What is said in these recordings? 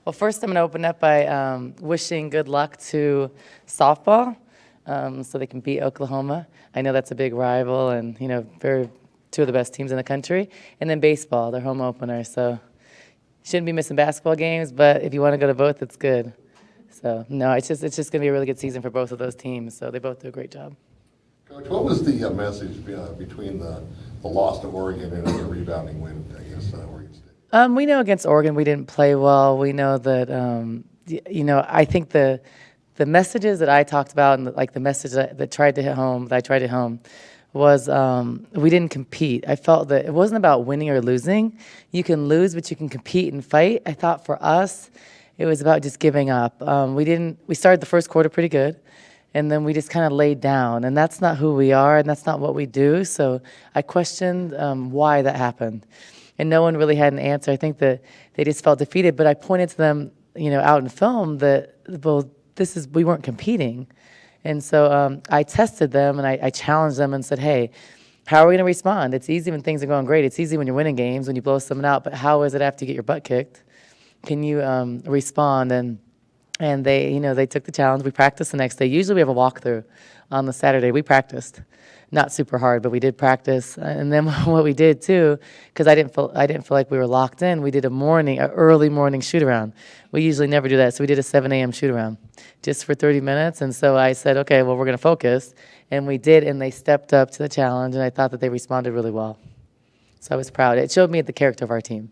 Well, first I'm going to open up by wishing good luck to softball, so they can beat Oklahoma. I know that's a big rival, and very two of the best teams in the country. And then baseball, their home opener. So shouldn't be missing basketball games, but if you want to go to both, it's good. So no, it's just going to be a really good season for both of those teams. So they both do a great job. Coach, what was the message between the loss to Oregon and the rebounding win against Oregon State? We know against Oregon we didn't play well. We know that, I think the messages that I talked about and like the message that I tried to hit home was we didn't compete. I felt that it wasn't about winning or losing. You can lose, but you can compete and fight. I thought for us, it was about just giving up. We started the first quarter pretty good, and then we just kind of laid down, and that's not who we are, and that's not what we do. So I questioned why that happened, and no one really had an answer. I think that they just felt defeated, but I pointed to them, out in film that, well, we weren't competing. And so I tested them, and I challenged them and said, hey, how are we going to respond? It's easy when things are going great. It's easy when you're winning games, when you blow someone out, but how is it after you get your butt kicked? Can you respond? And they took the challenge. We practiced the next day. Usually we have a walkthrough on the Saturday. We practiced, not super hard, but we did practice. And then what we did too, because I didn't feel like we were locked in. We did an early morning shoot around. We usually never do that, so we did a 7 a.m. shoot around, just for 30 minutes. And so I said, okay, well, we're going to focus, and we did. And they stepped up to the challenge, and I thought that they responded really well. So I was proud. It showed me the character of our team.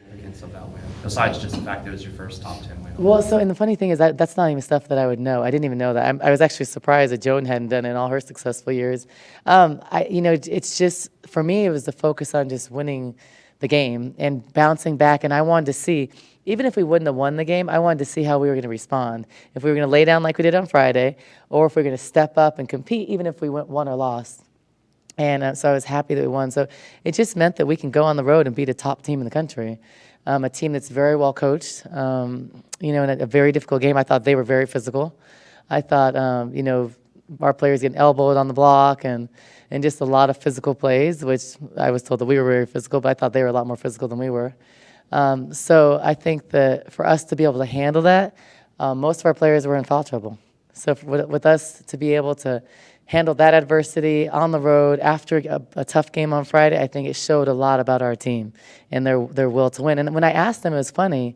Significance of that win, besides just the fact that it was your first top 10 win? Well, and the funny thing is that's not even stuff that I would know. I didn't even know that. I was actually surprised that Joan hadn't done it in all her successful years. It's just, for me, it was the focus on just winning the game and bouncing back. And I wanted to see, even if we wouldn't have won the game, I wanted to see how we were going to respond. If we were going to lay down like we did on Friday, or if we were going to step up and compete, even if we won or lost. And so I was happy that we won. So it just meant that we can go on the road and beat a top team in the country, a team that's very well coached. In a very difficult game, I thought they were very physical. I thought, our players getting elbowed on the block and just a lot of physical plays, which I was told that we were very physical, but I thought they were a lot more physical than we were. So I think that for us to be able to handle that, most of our players were in foul trouble. So with us to be able to handle that adversity on the road after a tough game on Friday, I think it showed a lot about our team and their will to win. And when I asked them, it was funny.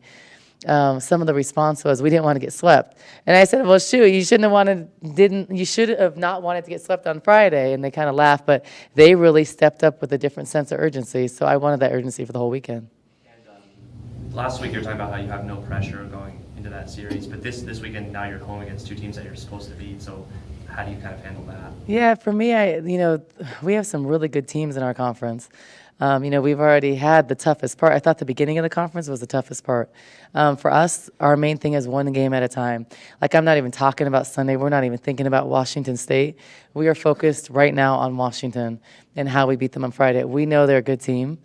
Some of the response was, we didn't want to get swept. And I said, well, shoot, you should have not wanted to get swept on Friday. And they kind of laughed, but they really stepped up with a different sense of urgency. So I wanted that urgency for the whole weekend. And last week you were talking about how you have no pressure going into that series, but this weekend now you're home against two teams that you're supposed to beat. So how do you kind of handle that? Yeah, for me, we have some really good teams in our conference. We've already had the toughest part. I thought the beginning of the conference was the toughest part. For us, our main thing is one game at a time. Like, I'm not even talking about Sunday. We're not even thinking about Washington State. We are focused right now on Washington and how we beat them on Friday. We know they're a good team.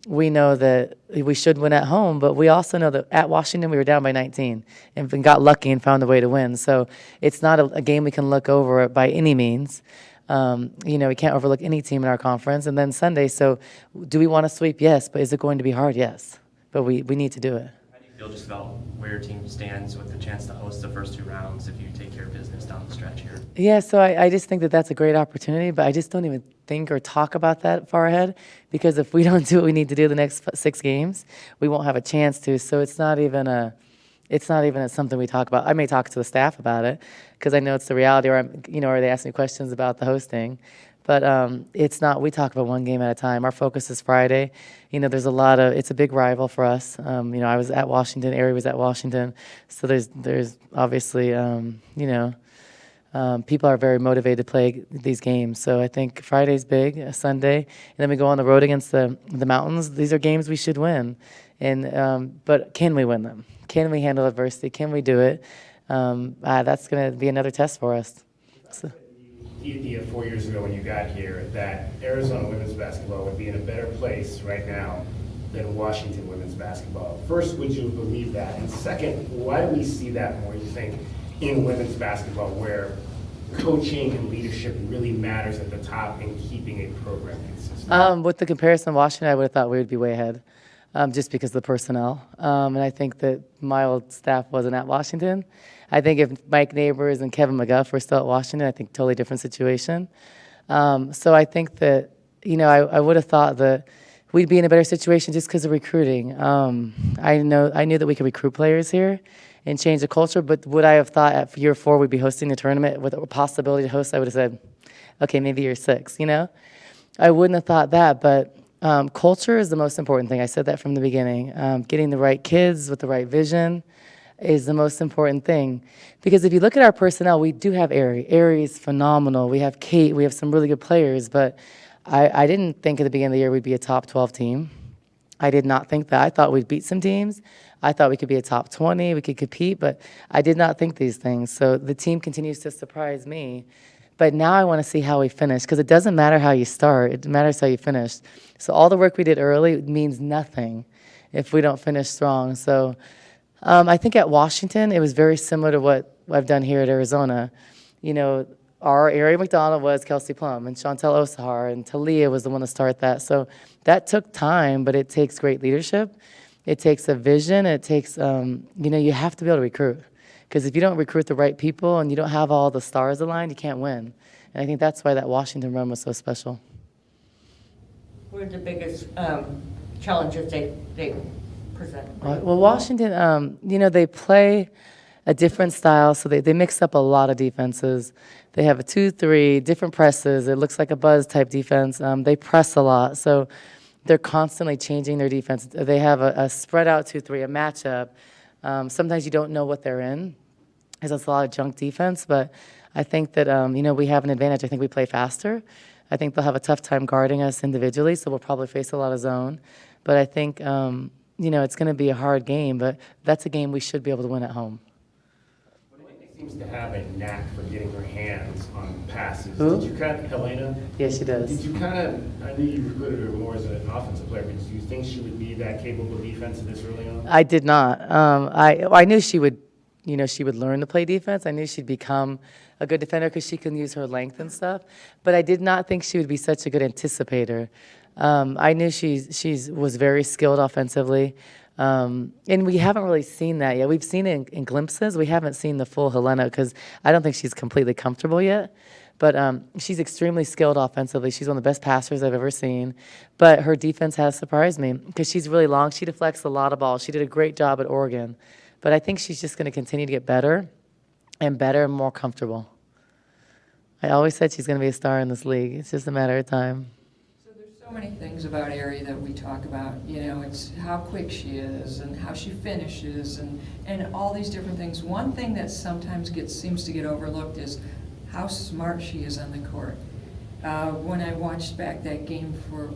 We know that we should win at home, but we also know that at Washington we were down by 19 and got lucky and found a way to win. So it's not a game we can look over by any means. We can't overlook any team in our conference. And then Sunday, so do we want to sweep? Yes. But is it going to be hard? Yes. But we need to do it. How do you feel just about where your team stands with the chance to host the first two rounds if you take care of business down the stretch here? Yeah, so I just think that that's a great opportunity, but I just don't even think or talk about that far ahead, because if we don't do what we need to do the next 6 games, we won't have a chance to. So it's not even something we talk about. I may talk to the staff about it because I know it's the reality, or or they ask me questions about the hosting. But it's not. We talk about one game at a time. Our focus is Friday. There's it's a big rival for us. I was at Washington. Ari was at Washington. So there's obviously people are very motivated to play these games. So I think Friday's big, Sunday, and then we go on the road against the Mountains. These are games we should win. But can we win them? Can we handle adversity? Can we do it? That's going to be another test for us. So. The idea 4 years ago when you got here that Arizona women's basketball would be in a better place right now than Washington women's basketball. First, would you believe that? And second, why do we see that more, you think, in women's basketball, where coaching and leadership really matters at the top and keeping a program consistent? With the comparison to Washington, I would have thought we would be way ahead. just because of the personnel. And I think that my old staff wasn't at Washington. I think if Mike Neighbors and Kevin McGuff were still at Washington, I think totally different situation. So I think that, I would have thought that we'd be in a better situation just because of recruiting. I knew that we could recruit players here and change the culture, but would I have thought at year 4 we'd be hosting the tournament with a possibility to host? I would have said, okay, maybe year 6, I wouldn't have thought that, but culture is the most important thing. I said that from the beginning. Getting the right kids with the right vision is the most important thing. Because if you look at our personnel, we do have Ari. Ari's phenomenal. We have Kate. We have some really good players, but I didn't think at the beginning of the year we'd be a top 12 team. I did not think that. I thought we'd beat some teams. I thought we could be a top 20, we could compete, but I did not think these things. So the team continues to surprise me. But now I want to see how we finish, because it doesn't matter how you start, it matters how you finish. So all the work we did early means nothing if we don't finish strong. So I think at Washington, it was very similar to what I've done here at Arizona. Our Ari McDonald was Kelsey Plum, and Chantel Osahar, and Talia was the one to start that. So that took time, but it takes great leadership. It takes a vision. It takes, you have to be able to recruit. Because if you don't recruit the right people and you don't have all the stars aligned, you can't win. And I think that's why that Washington run was so special. What are the biggest challenges they present? Well, Washington, they play a different style, so they mix up a lot of defenses. They have a 2-3, different presses. It looks like a buzz type defense. They press a lot, so they're constantly changing their defense. They have a spread out 2-3, a matchup. Sometimes you don't know what they're in, because it's a lot of junk defense. But I think that we have an advantage. I think we play faster. I think they'll have a tough time guarding us individually, so we'll probably face a lot of zone. But I think it's going to be a hard game, but that's a game we should be able to win at home. Seems to have a knack for getting her hands on passes. Who? Did you Helena? Yeah, she does. Did you I knew you recruited her more as an offensive player, but did you think she would be that capable of defense this early on? I did not. I knew she would, she would learn to play defense. I knew she'd become a good defender because she can use her length and stuff. But I did not think she would be such a good anticipator. I knew she was very skilled offensively. And we haven't really seen that yet. We've seen it in glimpses. We haven't seen the full Helena because I don't think she's completely comfortable yet. But she's extremely skilled offensively. She's one of the best passers I've ever seen. But her defense has surprised me because she's really long. She deflects a lot of balls. She did a great job at Oregon. But I think she's just going to continue to get better and more comfortable. I always said she's going to be a star in this league. It's just a matter of time. So many things about Ari that we talk about, it's how quick she is and how she finishes and all these different things. One thing that sometimes seems to get overlooked is how smart she is on the court. When I watched back that game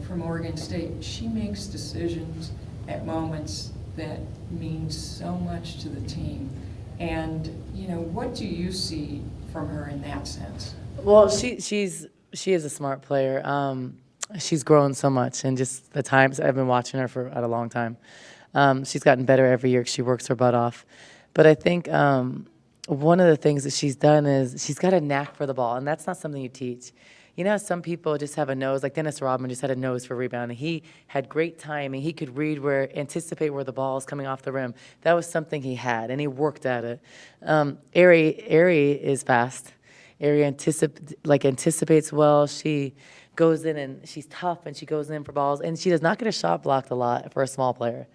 from Oregon State, she makes decisions at moments that mean so much to the team. And, what do you see from her in that sense? Well, she is a smart player. She's grown so much, and just the times I've been watching her for a long time. She's gotten better every year because she works her butt off. But I think one of the things that she's done is she's got a knack for the ball, and that's not something you teach. Some people just have a nose, like Dennis Rodman just had a nose for rebounding. He had great timing. He could anticipate where the ball is coming off the rim. That was something he had, and he worked at it. Ari is fast. Ari anticipates well. She goes in and she's tough and she goes in for balls, and she does not get a shot blocked a lot for a small player.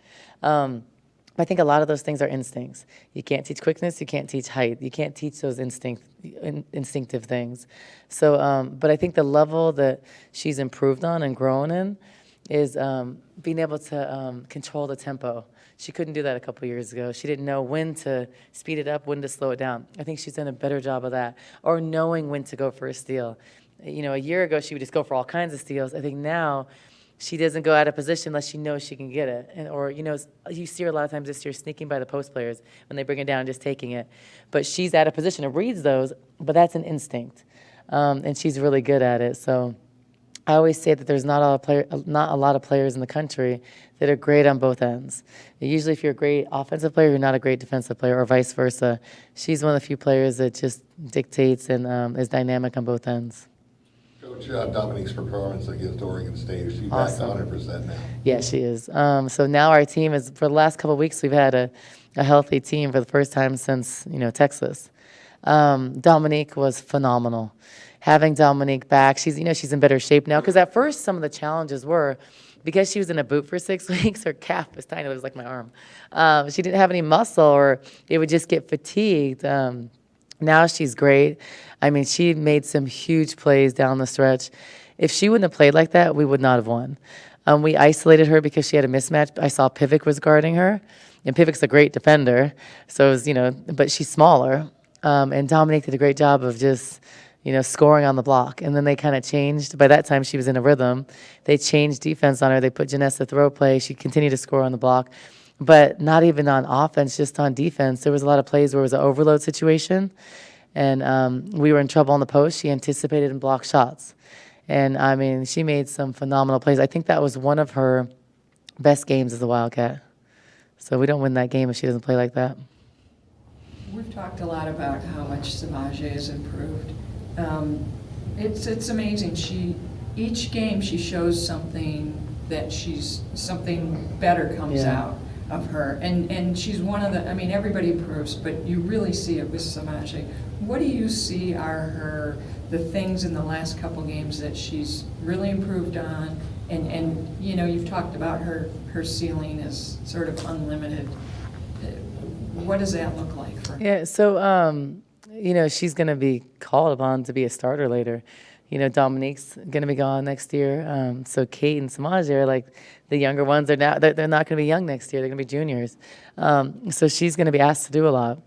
I think a lot of those things are instincts. You can't teach quickness, you can't teach height, you can't teach those instinctive things. So, but I think the level that she's improved on and grown in is being able to control the tempo. She couldn't do that a couple years ago. She didn't know when to speed it up, when to slow it down. I think she's done a better job of that, or knowing when to go for a steal. A year ago, she would just go for all kinds of steals. I think now she doesn't go out of position unless she knows she can get it. Or you see her a lot of times this year sneaking by the post players when they bring it down, just taking it. But she's out of position and reads those, but that's an instinct. And she's really good at it. So I always say that there's not a lot of players in the country that are great on both ends. Usually if you're a great offensive player, you're not a great defensive player, or vice versa. She's one of the few players that just dictates and is dynamic on both ends. Coach, Dominique's performance against Oregon State, is she back Awesome. 100% now? Yeah, she is. So now our team is, for the last couple of weeks, we've had a healthy team for the first time since, Texas. Dominique was phenomenal. Having Dominique back, she's in better shape now. Because at first, some of the challenges were, because she was in a boot for 6 weeks, her calf was tiny, it was like my arm. She didn't have any muscle, or it would just get fatigued. Now she's great. I mean, she made some huge plays down the stretch. If she wouldn't have played like that, we would not have won. We isolated her because she had a mismatch. I saw Pivik was guarding her, and Pivik's a great defender. So it was, but she's smaller. And Dominique did a great job of just, scoring on the block. And then they kind of changed. By that time, she was in a rhythm. They changed defense on her. They put Janessa throw play. She continued to score on the block. But not even on offense, just on defense. There was a lot of plays where it was an overload situation. And we were in trouble on the post. She anticipated and blocked shots. And, I mean, she made some phenomenal plays. I think that was one of her best games as a Wildcat. So we don't win that game if she doesn't play like that. We've talked a lot about how much Samaje has improved. It's amazing. Each game she shows something something better comes Yeah. out of her. And she's one of the, I mean, everybody improves, but you really see it with Samaje. What do you see are the things in the last couple games that she's really improved on? And you've talked about her ceiling is sort of unlimited. What does that look like for her? Yeah, so, she's going to be called upon to be a starter later. Dominique's going to be gone next year. So Kate and Samaj are like the younger ones. They're not going to be young next year. They're going to be juniors. So she's going to be asked to do a lot.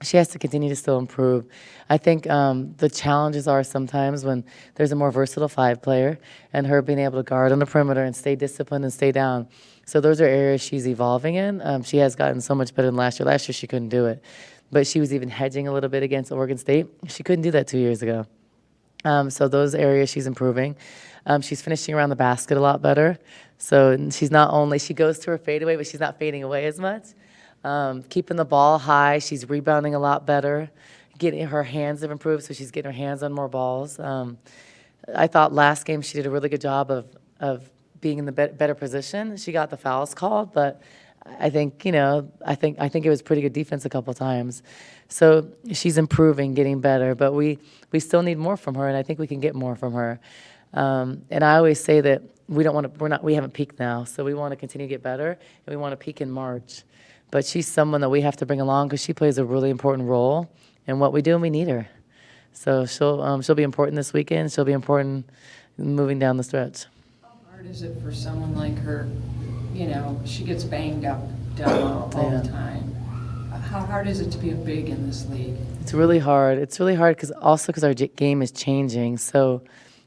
She has to continue to still improve. I think the challenges are sometimes when there's a more versatile 5 player and her being able to guard on the perimeter and stay disciplined and stay down. So those are areas she's evolving in. She has gotten so much better than last year. Last year she couldn't do it. But she was even hedging a little bit against Oregon State. She couldn't do that 2 years ago. So those areas she's improving. She's finishing around the basket a lot better. So she's not only, she goes to her fadeaway, but she's not fading away as much. Keeping the ball high, she's rebounding a lot better. Getting her hands have improved, so she's getting her hands on more balls. I thought last game she did a really good job of being in the better position. She got the fouls called, but I think I think it was pretty good defense a couple times. So she's improving, getting better, but we still need more from her, and I think we can get more from her. And I always say that we haven't peaked now, so we want to continue to get better, and we want to peak in March. But she's someone that we have to bring along because she plays a really important role in what we do, and we need her. So she'll be important this weekend. She'll be important moving down the stretch. How hard is it for someone like her? She gets banged up all the time. How hard is it to be a big in this league? It's really hard. It's really hard because our game is changing. So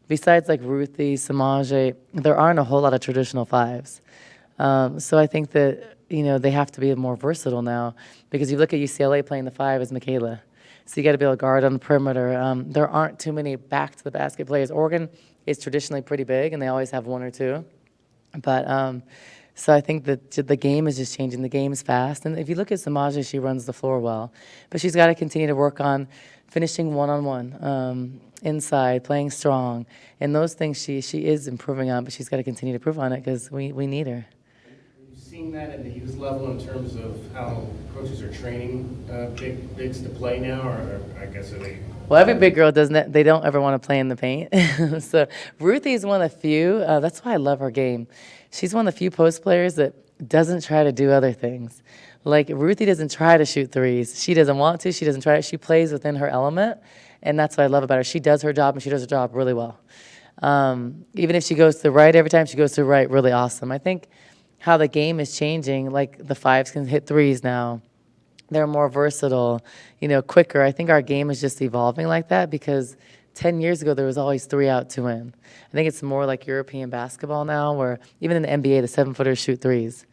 besides like Ruthie, Samaje, there aren't a whole lot of traditional 5s. So I think that, they have to be more versatile now because you look at UCLA playing the 5 as Michaela. So you got to be able to guard on the perimeter. There aren't too many back to the basket players. Oregon is traditionally pretty big and they always have 1 or 2. But so I think that the game is just changing. The game's fast. And if you look at Samaje, she runs the floor well. But she's got to continue to work on finishing one-on-one, inside, playing strong. And those things she is improving on, but she's got to continue to improve on it because we need her. Are you seeing that at the youth level in terms of how coaches are training bigs to play now? Or I guess are they... Well, every big girl doesn't. They don't ever want to play in the paint. So Ruthie is one of the few. That's why I love her game. She's one of the few post players that doesn't try to do other things. Like Ruthie doesn't try to shoot threes. She doesn't want to. She doesn't try it. She plays within her element, and that's what I love about her. She does her job, and she does her job really well. Even if she goes to the right every time, she goes to the right really awesome. I think how the game is changing, like the 5s can hit threes now. They're more versatile, quicker. I think our game is just evolving like that because 10 years ago there was always 3 out, 2 in. I think it's more like European basketball now where even in the NBA the 7-footers shoot threes.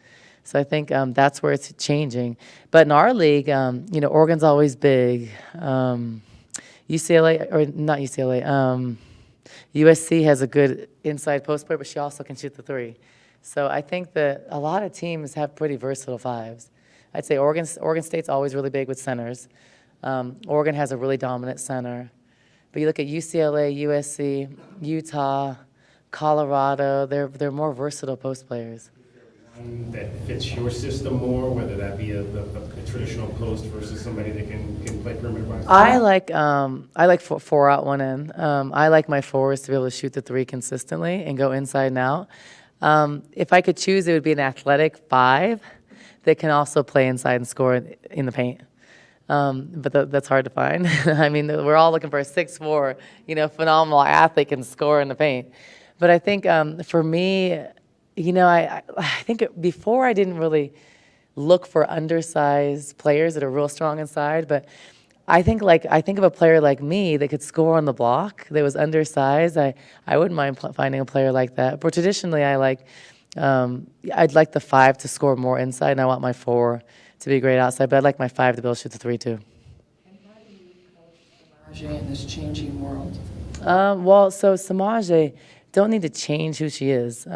So I think that's where it's changing. But in our league, Oregon's always big. UCLA, or not UCLA, USC has a good inside post player, but she also can shoot the 3. So I think that a lot of teams have pretty versatile 5s. I'd say Oregon State's always really big with centers. Oregon has a really dominant center. But you look at UCLA, USC, Utah, Colorado, they're more versatile post players. One that fits your system more, whether that be a traditional post versus somebody that can play perimeter by I like four out, one in. I like my forwards to be able to shoot the three consistently and go inside and out. If I could choose, it would be an athletic five that can also play inside and score in the paint. But that's hard to find. I mean, we're all looking for a 6'4", phenomenal athlete can score in the paint. But I think for me, I think before I didn't really look for undersized players that are real strong inside, but I think of a player like me that could score on the block that was undersized. I wouldn't mind finding a player like that. But traditionally, I'd like the five to score more inside, and I want my four to be great outside. But I'd like my five to be able to shoot the three too. And how do you coach Samaje in this changing world? So Samaje don't need to change who she is,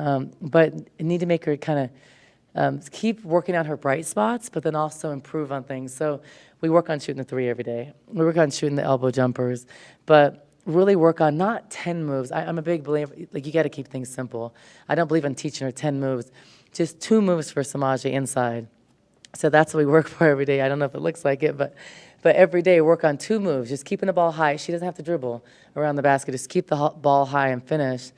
but need to make her kind of keep working on her bright spots, but then also improve on things. So we work on shooting the three every day. We work on shooting the elbow jumpers, but really work on not 10 moves. I'm a big believer, you got to keep things simple. I don't believe in teaching her 10 moves, just 2 moves for Samaje inside. So that's what we work for every day. I don't know if it looks like it, but every day work on 2 moves, just keeping the ball high. She doesn't have to dribble around the basket. Just keep the ball high and finish.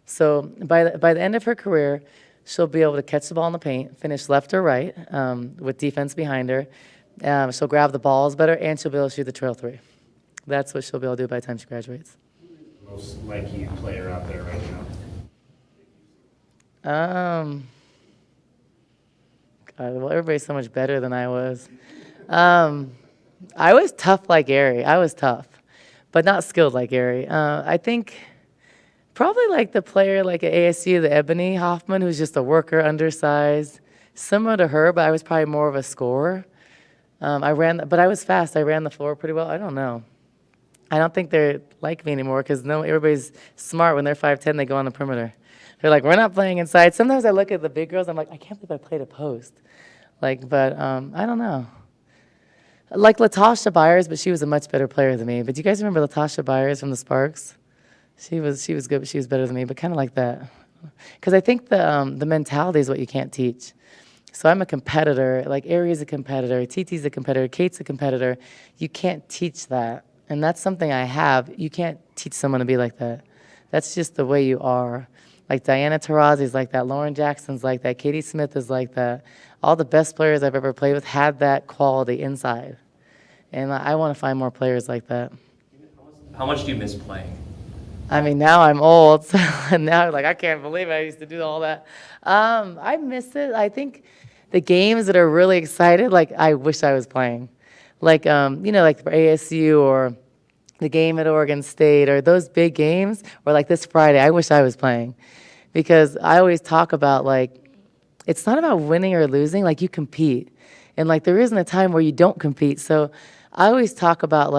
So by the end of her career, she'll be able to catch the ball in the paint, finish left or right with defense behind her. She'll grab the balls better, and she'll be able to shoot the trail three. That's what she'll be able to do by the time she graduates. most like-you player out there right now? God, well, everybody's so much better than I was. I was tough like Gary. I was tough, but not skilled like Gary. I think probably like the player like at ASU, the Ebony Hoffman, who's just a worker, undersized, similar to her, but I was probably more of a scorer. But I was fast. I ran the floor pretty well. I don't know. I don't think they're like me anymore because everybody's smart. When they're 5'10", they go on the perimeter. They're like, we're not playing inside. Sometimes I look at the big girls, I'm like, I can't believe I played a post. I don't know. Like Latasha Byers, but she was a much better player than me. But do you guys remember Latasha Byers from the Sparks? She was good, but she was better than me, but kind of like that. Because I think the mentality is what you can't teach. So I'm a competitor, like Ari's a competitor, TT's a competitor, Kate's a competitor. You can't teach that. And that's something I have. You can't teach someone to be like that. That's just the way you are. Like Diana Taurasi's like that, Lauren Jackson's like that, Katie Smith is like that. All the best players I've ever played with had that quality inside. And I want to find more players like that. How much do you miss playing? I mean, now I'm old, so now I can't believe I used to do all that. I miss it. I think the games that are really excited, I wish I was playing. Like for ASU or the game at Oregon State or those big games, or like this Friday, I wish I was playing. Because I always talk about, it's not about winning or losing, you compete. And, there isn't a time where you don't compete. So I always talk about,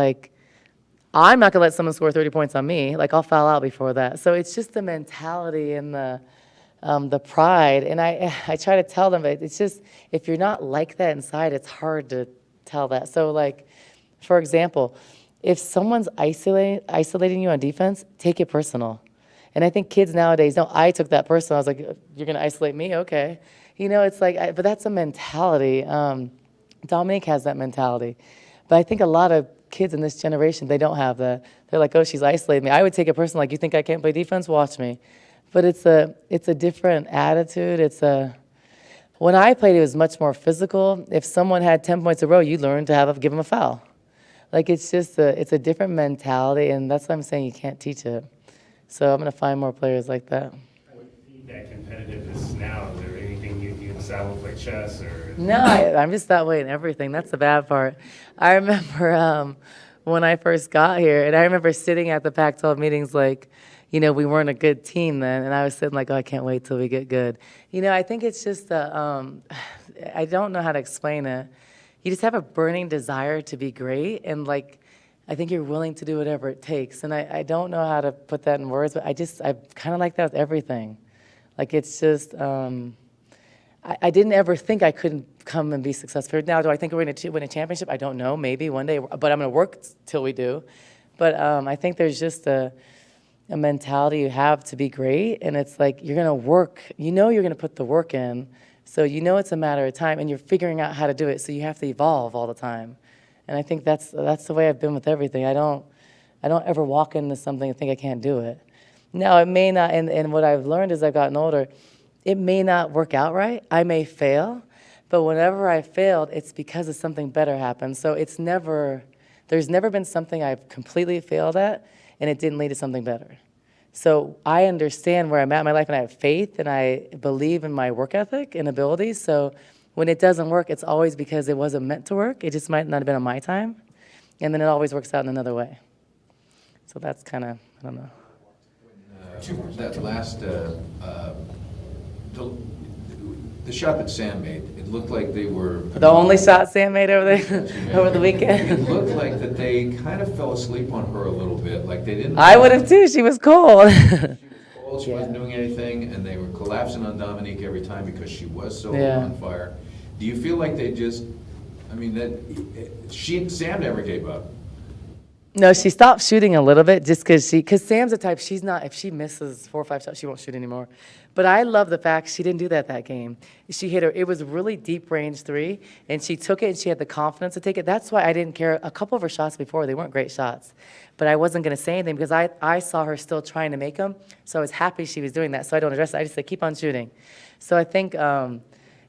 I'm not going to let someone score 30 points on me. I'll foul out before that. So it's just the mentality and the pride. And I try to tell them, it's just, if you're not like that inside, it's hard to tell that. So, for example, if someone's isolating you on defense, take it personal. And I think kids nowadays, no, I took that personal. I was like, you're going to isolate me? Okay. It's but that's a mentality. Dominique has that mentality. But I think a lot of kids in this generation, they don't have that. They're like, oh, she's isolating me. I would take it personal. You think I can't play defense? Watch me. But it's a different attitude. When I played, it was much more physical. If someone had 10 points in a row, you learn to give them a foul. It's just it's a different mentality, and that's why I'm saying you can't teach it. So I'm going to find more players like that. What feed that competitiveness now? Is there anything you decide to play chess or? No, I'm just that way in everything. That's the bad part. I remember when I first got here, and I remember sitting at the Pac-12 meetings we weren't a good team then, and I was sitting oh, I can't wait till we get good. I think it's just I don't know how to explain it. You just have a burning desire to be great, and I think you're willing to do whatever it takes. And I don't know how to put that in words, but I kind of like that with everything. It's just, I didn't ever think I couldn't come and be successful. Now, do I think we're going to win a championship? I don't know, maybe one day, but I'm going to work till we do. But I think there's just a mentality you have to be great, and it's like you're gonna work. You know you're gonna put the work in, so you know it's a matter of time, and you're figuring out how to do it. So you have to evolve all the time, and I think that's the way I've been with everything. I don't ever walk into something and think I can't do it. Now it may not, and what I've learned as I've gotten older, it may not work out right. I may fail, but whenever I failed, it's because of something better happened. So there's never been something I've completely failed at and it didn't lead to something better. So I understand where I'm at in my life and I have faith and I believe in my work ethic and abilities. So when it doesn't work, it's always because it wasn't meant to work. It just might not have been on my time. And then it always works out in another way. So that's kind of, I don't know. That last, the shot that Sam made, it looked like they were. The only shot Sam made over there over the It weekend. looked like that they kind of fell asleep on her a little bit, like they didn't. I would have too. She was cold. She was cold, she wasn't Yeah. doing anything, and they were collapsing on Dominique every time because she was so Yeah. on fire. Do you feel like they just, I mean, Sam never gave up? No, she stopped shooting a little bit just because Sam's the type, she's not, if she misses 4 or 5 shots, she won't shoot anymore. But I love the fact she didn't do that game. She hit her, it was really deep range 3, and she took it and she had the confidence to take it. That's why I didn't care. A couple of her shots before, they weren't great shots. But I wasn't going to say anything because I saw her still trying to make them. So I was happy she was doing that. So I don't address it. I just said, keep on shooting. So I think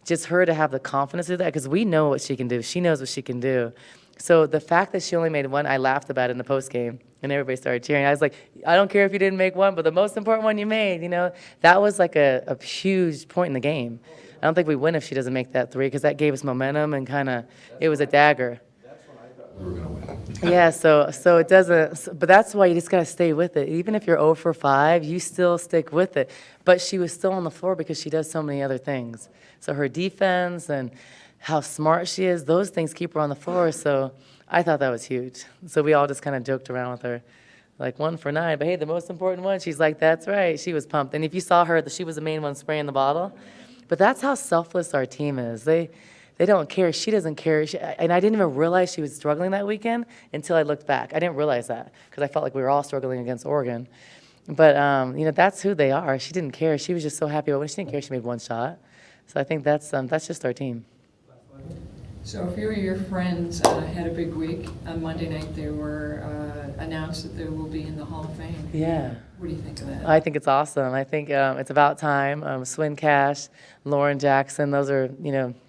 just her to have the confidence to do that because we know what she can do. She knows what she can do. So the fact that she only made one, I laughed about it in the post game, and everybody started cheering. I was like, I don't care if you didn't make one, but the most important one you made, that was like a huge point in the game. I don't think we win if she doesn't make that 3 because that gave us momentum and it was a dagger. We were gonna win. Yeah, so it doesn't, but that's why you just gotta stay with it. Even if you're 0 for 5, you still stick with it. But she was still on the floor because she does so many other things. So her defense and how smart she is, those things keep her on the floor. So I thought that was huge. So we all just kind of joked around with her, like 1 for 9. But hey, the most important one, she's like, that's right. She was pumped. And if you saw her, she was the main one spraying the bottle. But that's how selfless our team is. They don't care. She doesn't care. And I didn't even realize she was struggling that weekend until I looked back. I didn't realize that because I felt like we were all struggling against Oregon. But, that's who they are. She didn't care. She was just so happy. But when she didn't care, she made 1 shot. So I think that's just our team. So a few of your friends had a big week. On Monday night, they were announced that they will be in the Hall of Fame. Yeah. What do you think of that? I think it's awesome. I think it's about time. Swin Cash, Lauren Jackson, those are,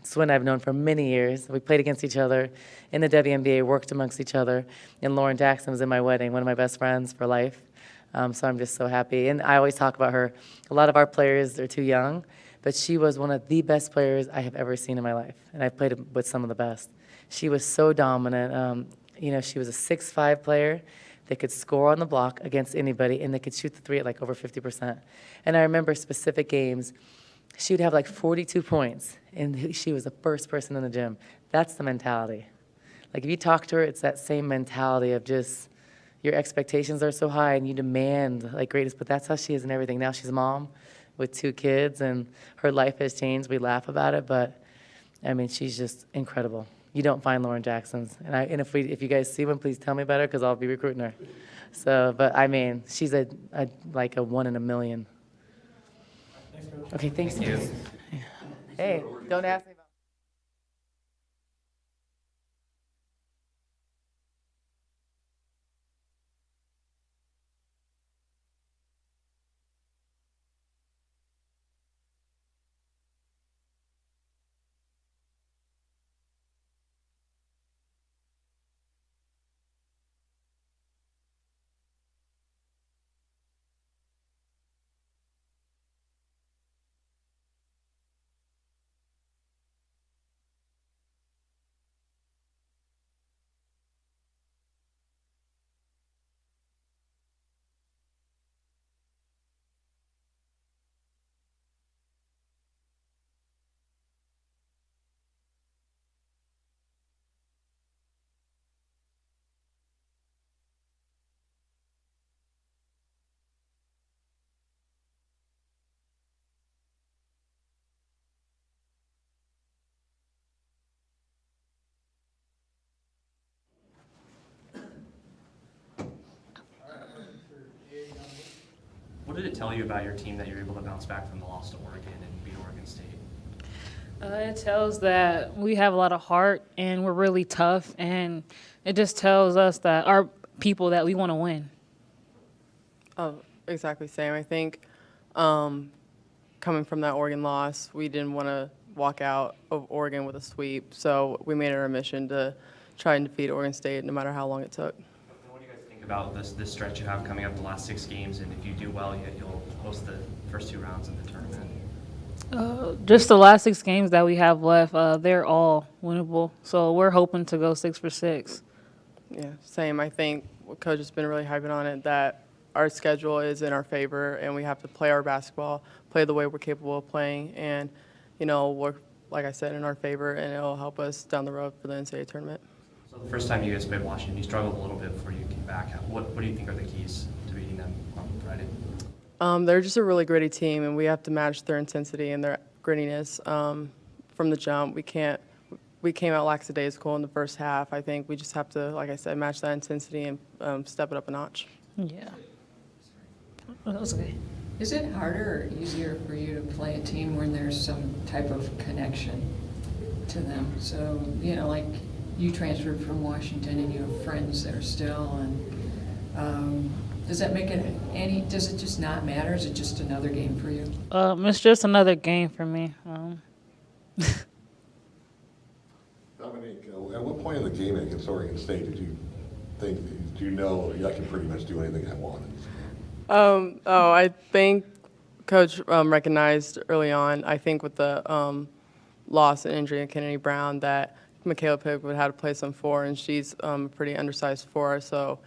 Swin I've known for many years. We played against each other in the WNBA, worked amongst each other, and Lauren Jackson was in my wedding, one of my best friends for life. So I'm just so happy. And I always talk about her. A lot of our players are too young, but she was one of the best players I have ever seen in my life, and I've played with some of the best. She was so dominant. She was a 6'5" player that could score on the block against anybody, and they could shoot the 3 at like over 50%. And I remember specific games, she would have like 42 points, and she was the first person in the gym. That's the mentality. Like if you talk to her, it's that same mentality of just your expectations are so high and you demand like greatness, but that's how she is in everything. Now she's a mom with 2 kids, and her life has changed. We laugh about it, but I mean, she's just incredible. You don't find Lauren Jacksons, and if you guys see one, please tell me about her because I'll be recruiting her. So, but I mean, she's like a 1 in a million. Okay, thanks. Thank you. Hey, don't ask me. What did it tell you about your team that you're able to bounce back from the loss to Oregon and beat Oregon State? It tells that we have a lot of heart and we're really tough, and it just tells us that our people that we want to win. Oh, exactly same. I think coming from that Oregon loss, we didn't want to walk out of Oregon with a sweep, so we made it our mission to try and defeat Oregon State no matter how long it took. What do you guys think about this stretch you have coming up the last 6 games, and if you do well, you'll host the first 2 rounds in the tournament? Just the last 6 games that we have left, they're all winnable. So we're hoping to go 6 for 6. Yeah, same. I think Coach has been really hyping on it that our schedule is in our favor and we have to play our basketball, play the way we're capable of playing, and, work, like I said, in our favor, and it'll help us down the road for the NCAA tournament. So the first time you guys played Washington, you struggled a little bit before you came back. What do you think are the keys to beating them on Friday? They're just a really gritty team, and we have to match their intensity and their grittiness from the jump. We came out lackadaisical in the first half. I think we just have to, like I said, match that intensity and step it up a notch. Yeah. That was okay. Is it harder or easier for you to play a team when there's some type of connection to them? So, like you transferred from Washington and you have friends there still, and does that make it does it just not matter? Is it just another game for you? It's just another game for me. Dominique, at what point in the game against Oregon State did you think, do you know I can pretty much do anything I want? I think Coach recognized early on, I think with the loss and injury of Kennedy Brown, that Michaela Pick would have to play some 4, and she's a pretty undersized 4, so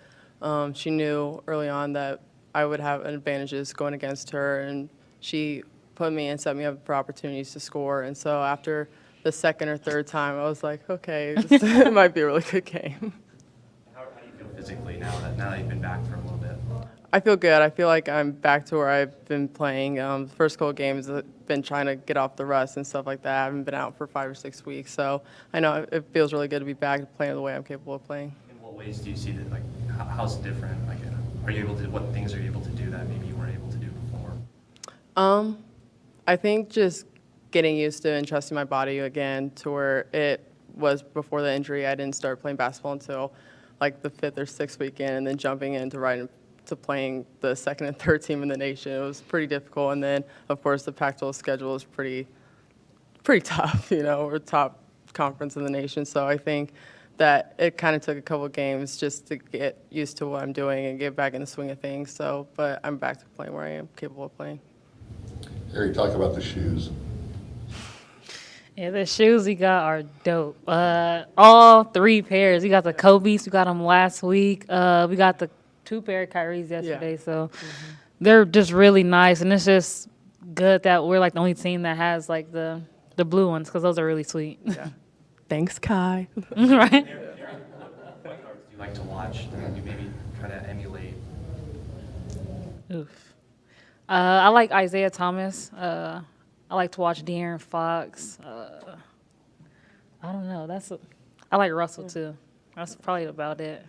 she knew early on that I would have advantages going against her, and she put me and set me up for opportunities to score. And so after the second or third time, I was like, okay, it might be a really good game. How do you feel physically now that you've been back for a little bit? I feel good. I feel like I'm back to where I've been playing. The first couple games, I've been trying to get off the rust and stuff like that. I haven't been out for 5 or 6 weeks, so I know it feels really good to be back and playing the way I'm capable of playing. In what ways do you see that, how's it different? Are you able to, what things are you able to do that maybe you weren't able to do before? I think just getting used to and trusting my body again to where it was before the injury. I didn't start playing basketball until like the 5th or 6th weekend, and then jumping into playing the 2nd and 3rd team in the nation. It was pretty difficult, and then of course the Pac-12 schedule is pretty tough. We're top conference in the nation, so I think that it kind of took a couple of games just to get used to what I'm doing and get back in the swing of things. But I'm back to playing where I am capable of playing. Harry, talk about the shoes. Yeah, the shoes we got are dope. All 3 pairs. We got the Kobe's. We got them last week. We got the 2 pair of Kyrie's yesterday. Yeah. So they're just really nice, and it's just good that we're like the only team that has like the blue ones, because those are really sweet. Yeah. Thanks, Kai. Right? What cards do you like to watch that you maybe try to emulate? Oof. I like Isaiah Thomas. I like to watch De'Aaron Fox. I don't know. I like Russell too. That's probably about it.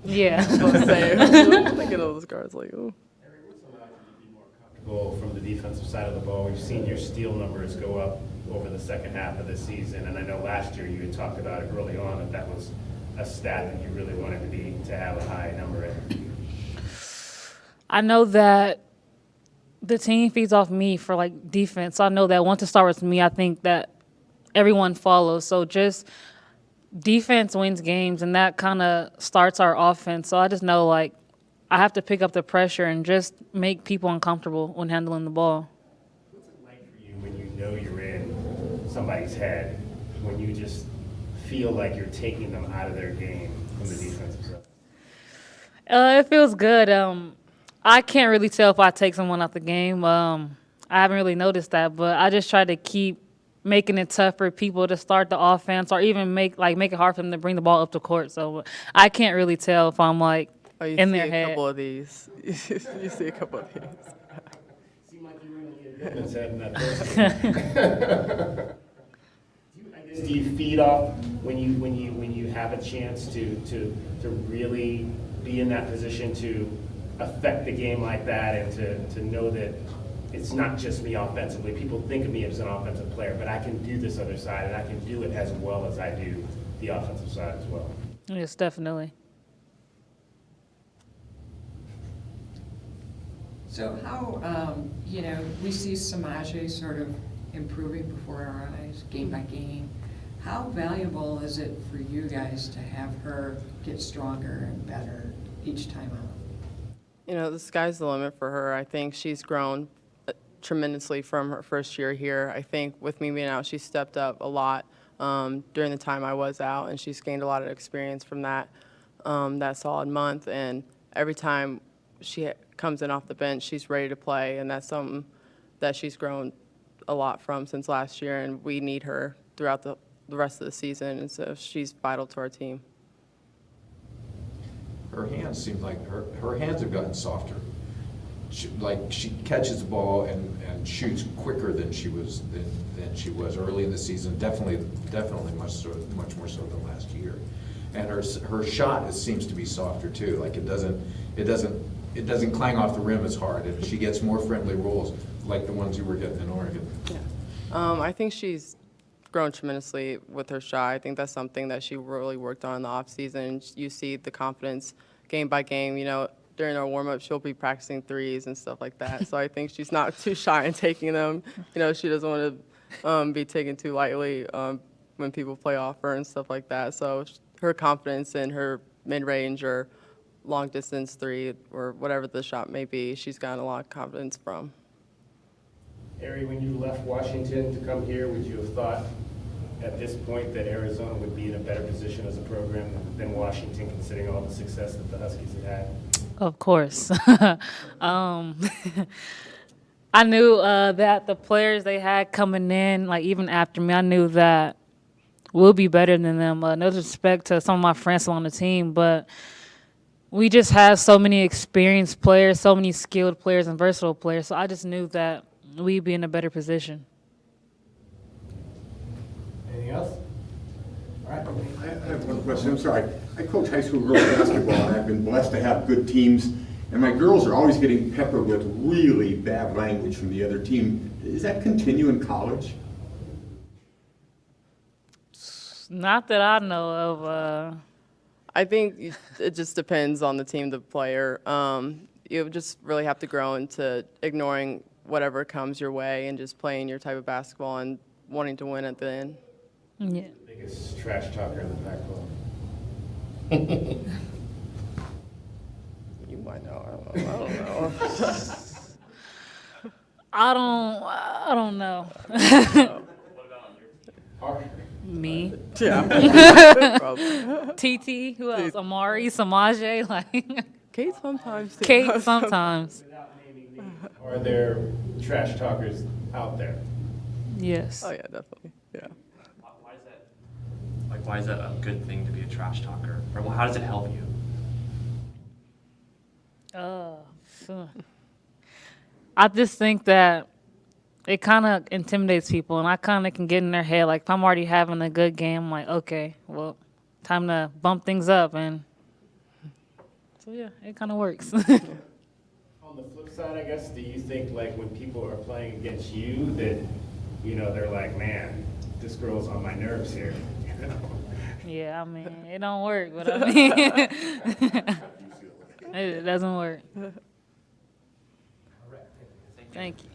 Yeah. I'm thinking of those guards like, ooh. What's allowed you to be more comfortable from the defensive side of the ball? We've seen your steal numbers go up over the second half of the season, and I know last year you had talked about it early on that was a stat that you really wanted to have a high number in. I know that the team feeds off me for like defense. So I know that once it starts with me, I think that everyone follows. So just defense wins games, and that kind of starts our offense. So I just know like I have to pick up the pressure and just make people uncomfortable when handling the ball. What's it like for you when you know you're in somebody's head, when you just feel like you're taking them out of their game from the defensive side? It feels good. I can't really tell if I take someone out the game. I haven't really noticed that, but I just try to keep making it tough for people to start the offense, or even make it hard for them to bring the ball up the court. So I can't really tell if I'm like in their head. You see a couple of these. You see a couple of these. Seemed like you were in Leah Goodman's head in that first game. Do you feed off when you have a chance to really be in that position to affect the game like that and to know that it's not just me offensively. People think of me as an offensive player, but I can do this other side, and I can do it as well as I do the offensive side as well. Yes, definitely. So how, we see Samaje sort of improving before our eyes, game by game. How valuable is it for you guys to have her get stronger and better each time out? The sky's the limit for her. I think she's grown tremendously from her first year here. I think with me being out, she stepped up a lot during the time I was out, and she's gained a lot of experience from that solid month. And every time she comes in off the bench, she's ready to play, and that's something that she's grown a lot from since last year, and we need her throughout the rest of the season, and so she's vital to our team. Her hands seem like, her hands have gotten softer. She catches the ball and shoots quicker than she was early in the season. Definitely much more so than last year. And her shot seems to be softer too. Like it doesn't clang off the rim as hard. And she gets more friendly rolls like the ones you were getting in Oregon. Yeah. I think she's grown tremendously with her shot. I think that's something that she really worked on in the offseason. You see the confidence game by game. During our warm-up, she'll be practicing threes and stuff like that. So I think she's not too shy in taking them. She doesn't want to be taken too lightly when people play off her and stuff like that. So her confidence in her mid-range or long-distance three or whatever the shot may be, she's gotten a lot of confidence from. Ari, when you left Washington to come here, would you have thought at this point that Arizona would be in a better position as a program than Washington, considering all the success that the Huskies have had? Of course. I knew that the players they had coming in, like even after me, I knew that we'll be better than them. No disrespect to some of my friends on the team, but we just have so many experienced players, so many skilled players and versatile players. So I just knew that we'd be in a better position. Anything else? All right. I have one question. I'm sorry. I coach high school girls basketball, and I've been blessed to have good teams. And my girls are always getting peppered with really bad language from the other team. Does that continue in college? Not that I know of. I think it just depends on the team, the player. You just really have to grow into ignoring whatever comes your way and just playing your type of basketball and wanting to win at the end. Yeah. Biggest trash talker in the Pac-12. You might know. I don't know. I don't know. Me. Yeah. Probably. TT. Who else? Amari, Samaje. Like Kate sometimes. Too. Kate sometimes. Without naming names, are there trash talkers out there? Yes. Oh yeah, definitely. Yeah. Why is that a good thing to be a trash talker? Or how does it help you? I just think that it kind of intimidates people, and I kind of can get in their head. Like, if I'm already having a good game, I'm like, okay, well, time to bump things up. And so, yeah, it kind of works. On the flip side, I guess, do you think, like, when people are playing against you that, they're like, man, this girl's on my nerves here? Yeah, I mean, it don't work, but I mean, it doesn't work. Thank you.